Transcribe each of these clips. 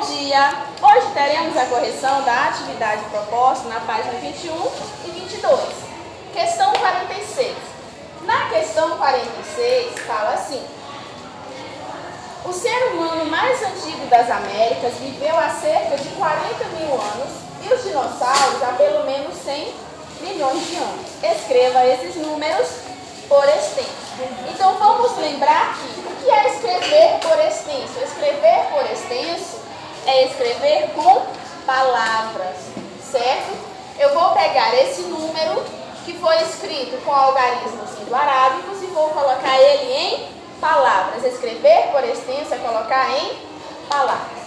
dia! Hoje teremos a correção da atividade proposta na página 21 e 22. Questão 46. Na questão 46, fala assim: o ser humano mais antigo das Américas viveu há cerca de 40 mil anos e os dinossauros há pelo menos 100 milhões de anos. Escreva esses números por extenso. Então vamos lembrar que o que é escrever por extenso? Escrever por extenso é escrever com palavras, certo? Eu vou pegar esse número que foi escrito com algarismos indo-arábicos e vou colocar ele em palavras. Escrever por extenso é colocar em palavras,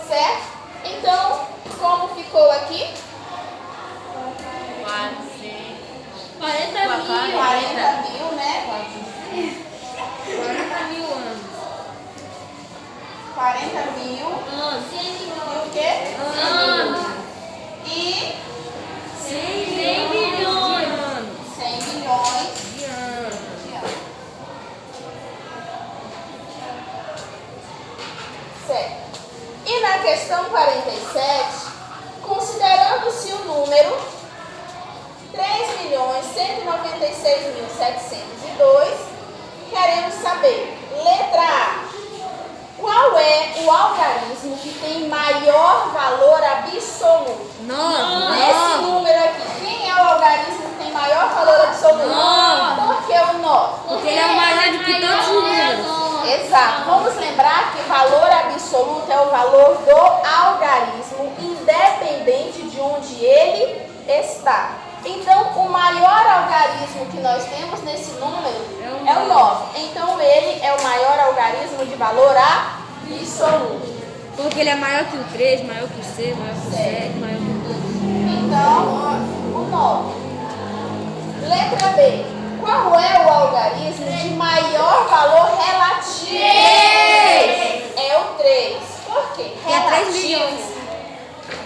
certo? Então, como ficou aqui? 40 mil, né? 40 mil anos. 40 mil. E o quê? Anos. E 100 milhões de anos. 100 milhões De anos. de anos. Certo. E na questão 47, considerando-se o número 3.196.702, queremos saber, letra A, qual é o algarismo que tem maior valor absoluto? Nesse número aqui, quem é o algarismo que tem maior valor absoluto? 9. Por que o 9? Porque ele é o maior do que todos os números. Exato. Vamos lembrar que valor absoluto é o valor do algarismo, independente de onde ele está. Então, o maior algarismo que nós temos nesse número é o 9. Então, ele é o maior algarismo de valor absoluto. Porque ele é maior que o 3, maior que o 6, maior que o 7, maior que o 12. Então, o 9. Letra B. Qual é o algarismo de maior valor relativo? 3. É o 3. Por quê? Que é 3 milhões.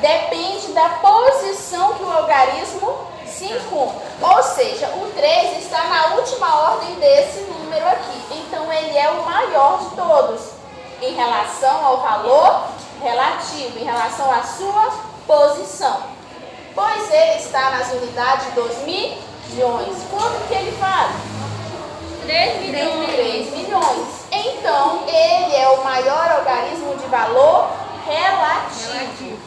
Depende da posição que o algarismo se encontra. Ou seja, o 3 está na última ordem desse número aqui. Então, ele é o maior de todos em relação ao valor relativo, em relação à sua posição. Pois ele está nas unidades dos milhões. Quanto que ele vale? 3 milhões. 3 milhões. Então, ele é o maior algarismo de valor relativo.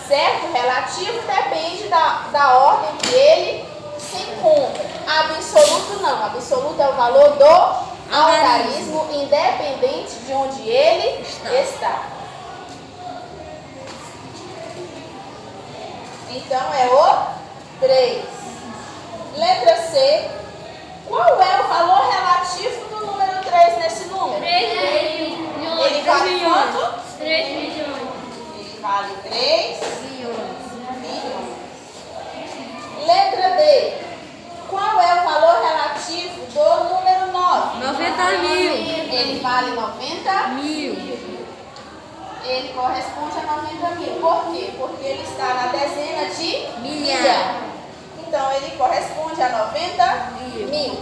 Certo? Relativo depende da ordem que ele se encontra. Absoluto não. Absoluto é o valor do algarismo, independente de onde ele está. Então é o 3. Letra C. Qual é o valor relativo do número 3 nesse número? 3 milhões. Ele vale quanto? 3 milhões. Ele vale 3 Milhões. milhões. Letra D. Qual é o valor relativo do número 9? 90 mil. Ele vale 90 Mil. Ele corresponde a 90 mil. Por quê? Porque ele está na dezena de Milhar. Então, ele corresponde a 90 Mil. mil.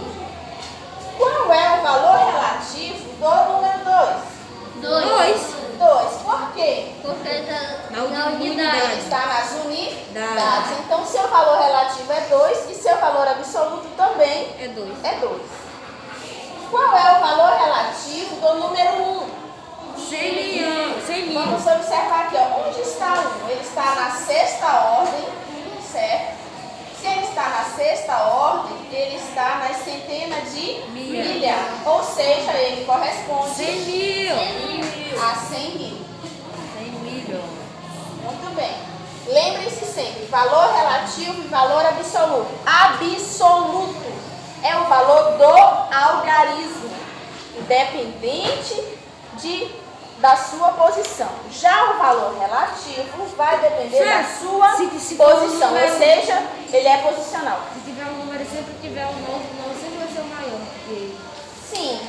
Qual é o valor relativo do número 2? 2. 2. Por quê? Porque está Ele unidade. está nas unidades. Então, seu valor relativo é 2 e seu valor absoluto também É 2. é 2. Qual é o valor relativo do número 1? 100 milhões. 100 mil. Vamos observar aqui, ó. Onde está o 1? Ele está na sexta ordem, certo? Se ele está na sexta ordem, ele está nas centenas de milhar. Ou seja, ele corresponde 100 mil. a 100 mil. 100 milhões. Muito bem. Lembre-se sempre, valor relativo e valor absoluto. Absoluto é o valor do algarismo, independente da sua posição. Já o valor relativo vai depender da sua se for um posição, número- ou seja, ele é posicional. Se tiver um número, sempre tiver um 9, o 9 sempre vai ser o maior. Porque Sim,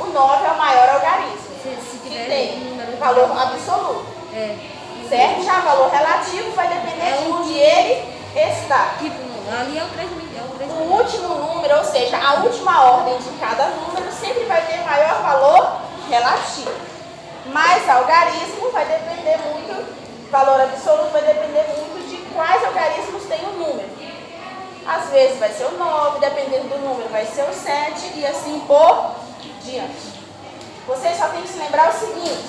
o 9 é o maior algarismo, se que tiver tem um número valor absoluto, certo? Já valor relativo vai depender de onde ele está. Tipo, ali é o 3 milhões. O último número, ou seja, a última ordem de cada número sempre vai ter maior valor relativo. Mas algarismo vai depender muito, valor absoluto vai depender muito de quais algarismos tem o número. Às vezes vai ser o 9, dependendo do número vai ser o 7 e assim por diante. Vocês só tem que se lembrar o seguinte: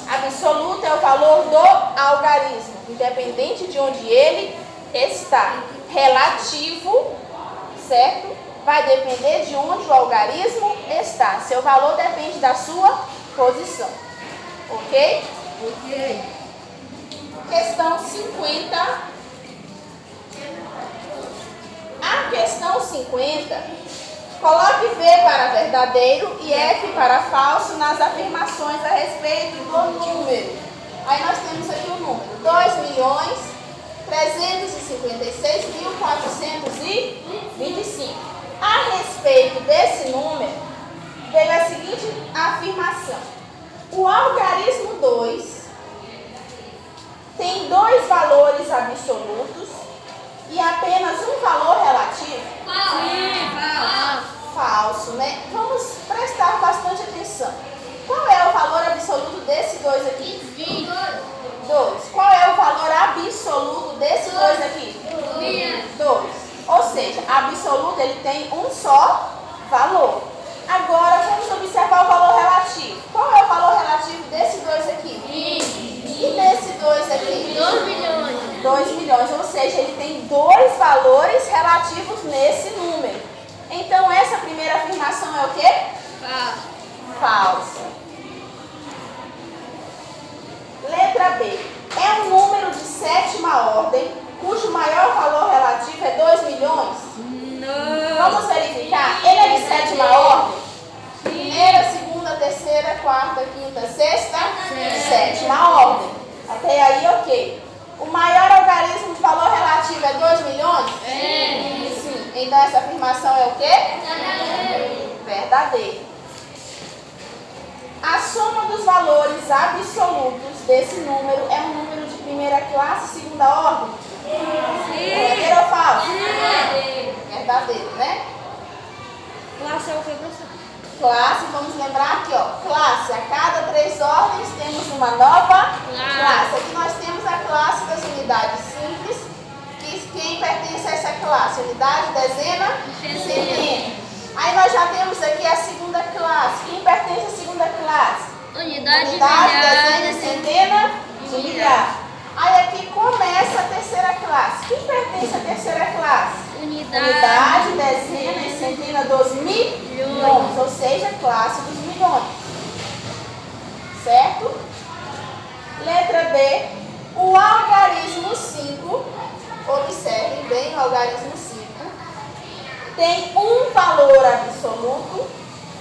absoluto é o valor do algarismo, independente de onde ele está. Relativo, certo? Vai depender de onde o algarismo está. Seu valor depende da sua posição. Ok? Ok. Questão 50. A questão 50, coloque V para verdadeiro e F para falso nas afirmações a respeito do número. Aí nós temos aqui o número 2.356.425. A respeito desse número, veio a seguinte afirmação: o algarismo 2 tem dois valores absolutos e apenas um valor relativo? Falso, né? Vamos prestar bastante atenção. Qual é o valor absoluto desse 2 aqui? 2. Qual é o valor absoluto desse 2 aqui? 2. Ou seja, absoluto ele tem um só valor. Agora vamos observar o valor relativo. Qual é o valor relativo desse 2 aqui? E desse 2 aqui? 2 milhões. 2 milhões, ou seja, ele tem dois valores relativos nesse número. Então, essa primeira afirmação é o quê? Falsa. Letra B. É um número de sétima ordem, cujo maior valor relativo é 2 milhões? Não. Vamos verificar. Ele é de sétima ordem? Primeira, segunda, terceira, quarta, quinta, sexta? Sétima ordem. Até aí, ok. O maior algarismo de valor relativo é 2 milhões? Sim. Então essa afirmação é o quê? Verdadeira. A soma dos valores absolutos desse número é um número de primeira classe, segunda ordem? Verdadeiro ou falso? Verdadeiro, né? Classe é o que, professor? Classe, vamos lembrar aqui, ó. Classe, a cada 3 ordens temos uma nova classe. Aqui nós temos a classe das unidades simples. Quem pertence a essa classe? Unidade, dezena, centena. Aí nós já temos aqui a segunda classe. Quem pertence à segunda classe? Unidade, dezena, centena, de milhar. Aí aqui começa a terceira classe. Quem pertence à terceira classe? Unidade, dezena e centena dos milhões, ou seja, classe dos milhões. Certo? Letra B. O algarismo 5, observem bem o algarismo 5, tem um valor absoluto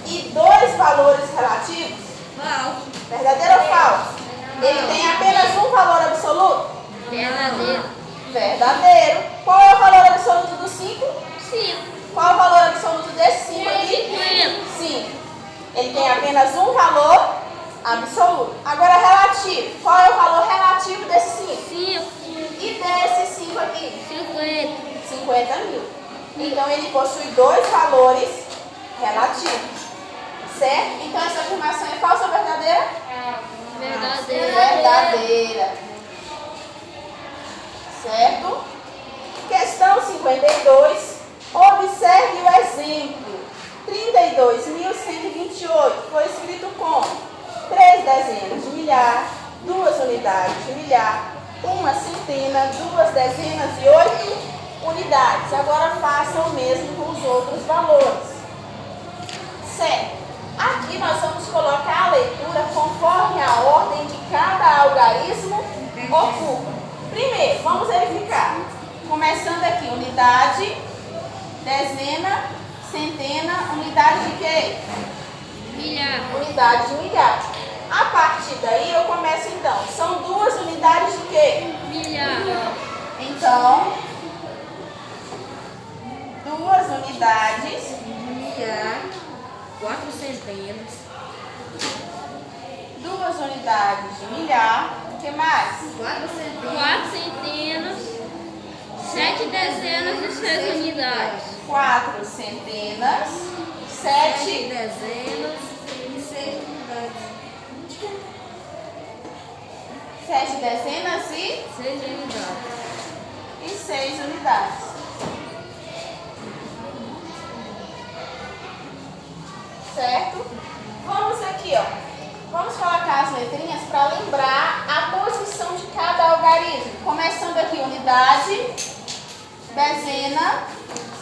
e dois valores relativos? Falso. Verdadeiro ou falso? Ele tem apenas um valor absoluto? Verdadeiro. Verdadeiro. Qual é o valor absoluto do 5? 5. Qual é o valor absoluto desse 5 aqui? 5. Ele tem apenas um valor absoluto. Agora, relativo. Qual é o valor relativo desse 5? 5. E desse 5 aqui? 50. 50 mil. Então, ele possui dois valores relativos. Certo? Então, essa afirmação é falsa ou verdadeira? Verdadeira. Certo? Questão 52. Observe o exemplo. 32.128 foi escrito com 3 dezenas de milhar, 2 unidades de milhar, 1 centena, 2 dezenas e 8 unidades. Agora façam o mesmo com os outros valores. Certo? Aqui nós vamos colocar a leitura conforme a ordem de cada algarismo ocupa. Primeiro, vamos verificar. Começando aqui, unidade, dezena, centena, unidade de quê? Milhar. Unidade de milhar. A partir daí eu começo então. São 2 unidades de quê? Milhar. Então, 2 unidades Milhar. 4 centenas. 2 unidades de milhar. O que mais? 4 centenas. 7 dezenas e 6 unidades. 4 centenas, 7 dezenas e 6 unidades. 7 dezenas e 6 unidades. 6 unidades. Certo? Vamos aqui, ó. Vamos colocar as letrinhas para lembrar a posição de cada algarismo. Começando aqui, unidade, dezena,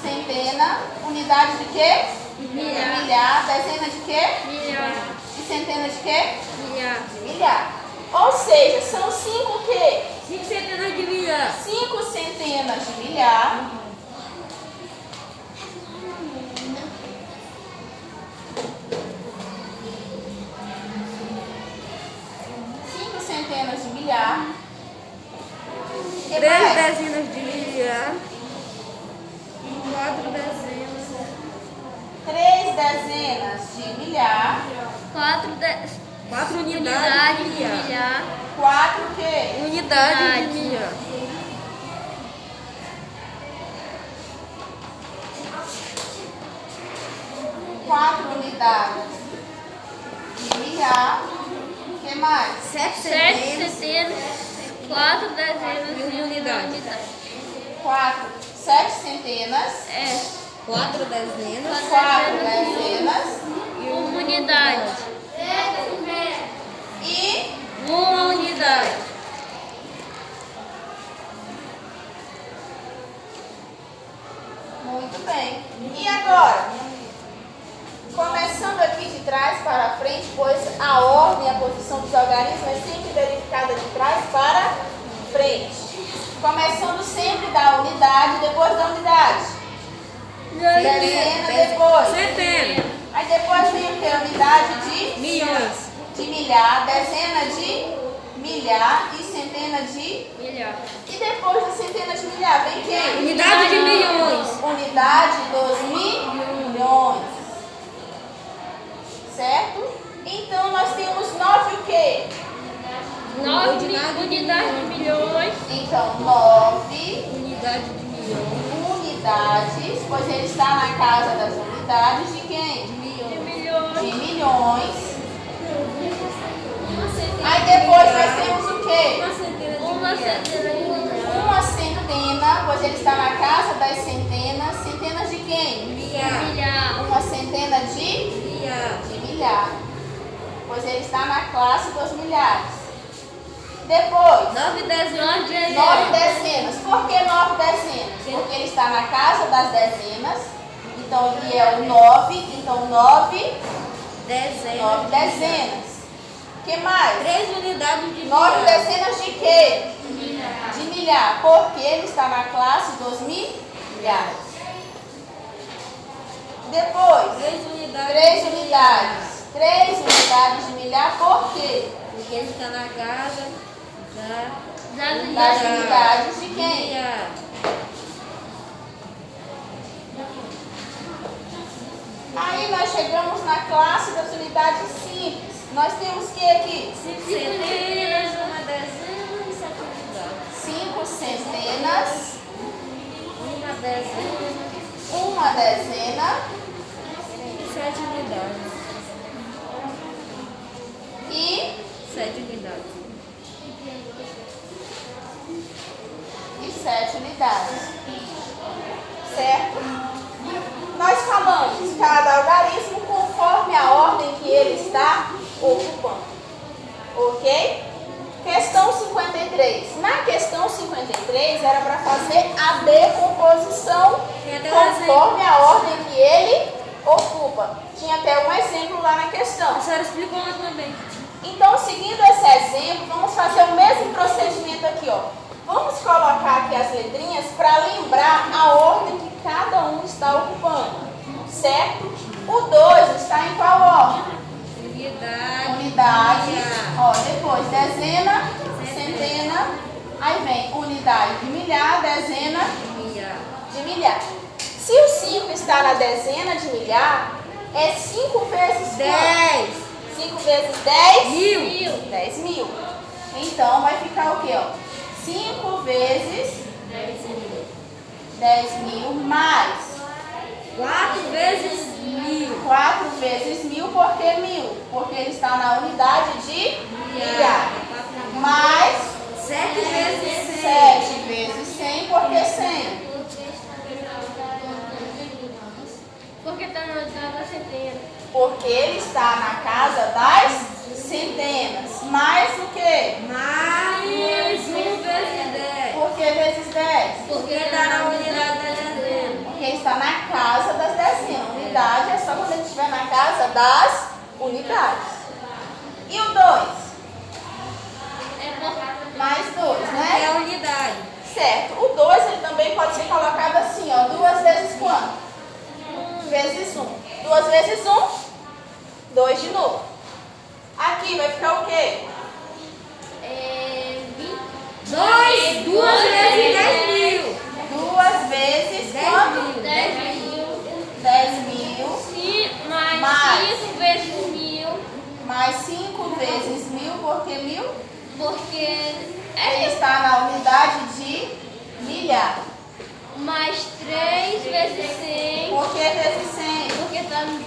centena, unidade de quê? Milhar. Milhar. Dezena de quê? Milhar. E centena de quê? Milhar. Milhar. Ou seja, são 5 o quê? 5 centenas de milhar. 5 centenas de milhar. Centenas de milhar. 3 dezenas de milhar. 4 dezenas. 3 dezenas de milhar. 4 unidades de milhar. 4 o quê? Unidades de milhar. 4 unidades de milhar. O que mais? 7 centenas. 4 dezenas de unidades. 7 centenas. 4 dezenas. 4 dezenas. E 1 unidade. E 1 unidade. muito bem. E agora? Começando aqui de trás para frente, pois a ordem e a posição dos algarismos é sempre verificada de trás para frente. Começando sempre da unidade, depois da unidade. Dezena, depois. Centena. Aí depois vem o que? Unidade de Milhões. de milhar, dezena de milhar e centena de... Milhar. E depois da centena de milhar, vem quem? Unidade de milhões. Unidade dos milhões. Certo? Então nós temos 9 o quê? 9 unidades de milhões. Então 9 Unidade de milhões. unidades, pois ele está na casa das unidades de quem? De milhões. De milhões. Aí depois nós temos o quê? Uma centena de milhões. Uma centena, pois ele está na casa das centenas. Centenas de quem? Milhar. Uma centena de milhar, pois ele está na classe dos milhares. Depois, 9 dezenas de 9 dezenas. Por que 9 dezenas? Porque ele está na casa das dezenas. Então ele é o 9. Então 9 dezenas. O que mais? 3 unidades de 9 milhar. dezenas de quê? De milhar. Porque ele está na classe dos milhares. Depois, 3 unidades. 3 unidades. 3 unidades de milhar. Por quê? Porque ele está na casa Das unidades de quem? milhar. Aí nós chegamos na classe das unidades simples. Nós temos que aqui? 5 centenas, uma dezena e 7 unidades. 5 centenas, Uma dezena uma dezena e 7 unidades. e 7 unidades. 7 unidades. Certo? Nós falamos cada algarismo conforme a ordem que ele está ocupando. Ok? Questão 53. Na questão 53 era para fazer a decomposição conforme a ordem que ele ocupa. Tinha até um exemplo lá na questão. A senhora explicou ontem também. Então, seguindo esse exemplo, vamos fazer o mesmo procedimento aqui, ó. Vamos colocar aqui as letrinhas para lembrar a ordem que cada um está ocupando, certo? O 2 está em qual ordem? Unidade. Ó, depois dezena, centena, aí vem unidade de milhar, dezena de milhar. Se o 5 está na dezena de milhar, é 5 vezes 10. 5 vezes 10? Mil. 10 mil. Então vai ficar o quê, ó? 5 vezes 10 mil mais 4 vezes 1000. 4 vezes 1000, por que 1000? Porque ele está na unidade de milhar. Mais está na casa das centenas. Mais o quê? Mais 1 vezes 10. Por que vezes 10? Porque está na unidade da dezena. Porque está na casa das dezenas. Unidade é só quando ele estiver na casa das unidades. E o 2? Mais 2, né? É a unidade. Certo. O 2 ele também pode ser colocado assim, ó. 2 vezes quanto? Vezes 1. 2 vezes 1, 2 de novo. Aqui vai ficar o quê? 2 vezes 10 mil. 2 vezes 10 quanto? mil. 10 mil. Mais 5 vezes 1000, Mais 5 vezes 1000, porque 1000 porque ele está na unidade de milhar. mais 3 vezes 100, Por que vezes 100? porque está no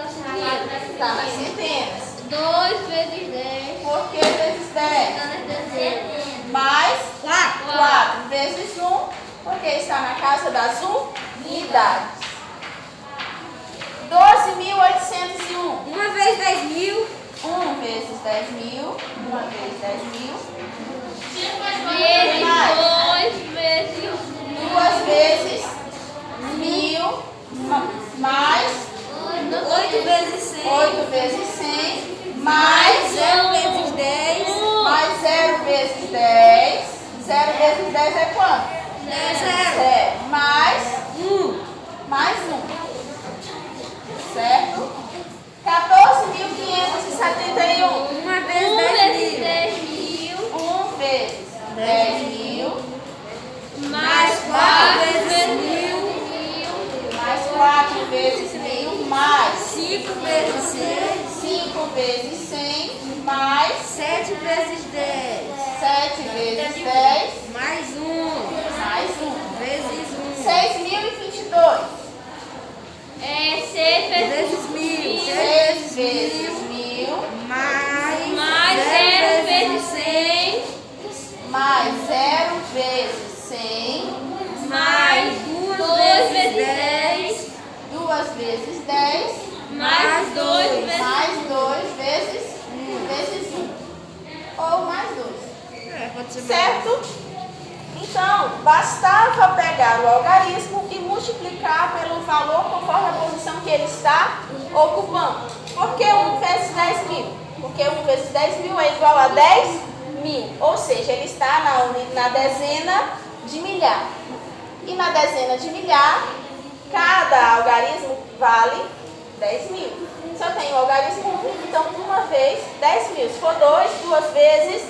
centímetro. Está nas centenas. 2 vezes 10, Por que vezes 10? está nas dezenas. Mais 4. 4 vezes 1, porque está na casa das unidades. 12.801. 1 vezes 10 mil. 1 vezes 10 mil. 1 vezes 10 mil. Vezes Mais. 2 vezes 2 vezes 1000. Mais 8 vezes 100. 8 vezes 100. Mais 0 vezes 10. mais 0 vezes 10. 0 vezes 10 é quanto? 0. Mais 1. mais 1. Certo? 14.571. 1 1 vezes vezes 10 10 mil. 1 vezes 10 mil. mais 4 4 vezes vezes 1000. Mais 4 vezes 1000. Mais 5 vezes 100. 5 vezes 100. Mais 7 vezes 10. 7 vezes 10. Mais 1. Mais 1. Vezes 1. 6.022. 6 vezes Vezes 1000. 6 vezes 1000. mais 0 vezes 100, Mais 0 vezes 100. mais 2 vezes 10, 2 vezes 10. mais 2 vezes Mais 2 vezes 1. Ou mais 2. Pode ser mais. Certo? Então, bastava pegar o algarismo e multiplicar pelo valor conforme a posição que ele está ocupando. Por que 1 vezes 10 mil? Porque 1 vezes 10 mil é igual a 10 mil. Ou seja, ele está na dezena de milhar. E na dezena de milhar, cada algarismo vale 10 mil. Se eu tenho o algarismo 1, então 1 vez 10 mil. Se for 2, 2 vezes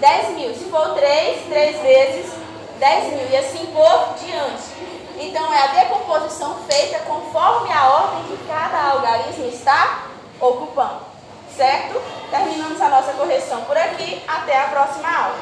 10 mil. Se for 3, 3 vezes 10 mil. E assim por diante. Então é a decomposição feita conforme a ordem que cada algarismo está ocupando. Certo? Terminamos a nossa correção por aqui. Até a próxima aula.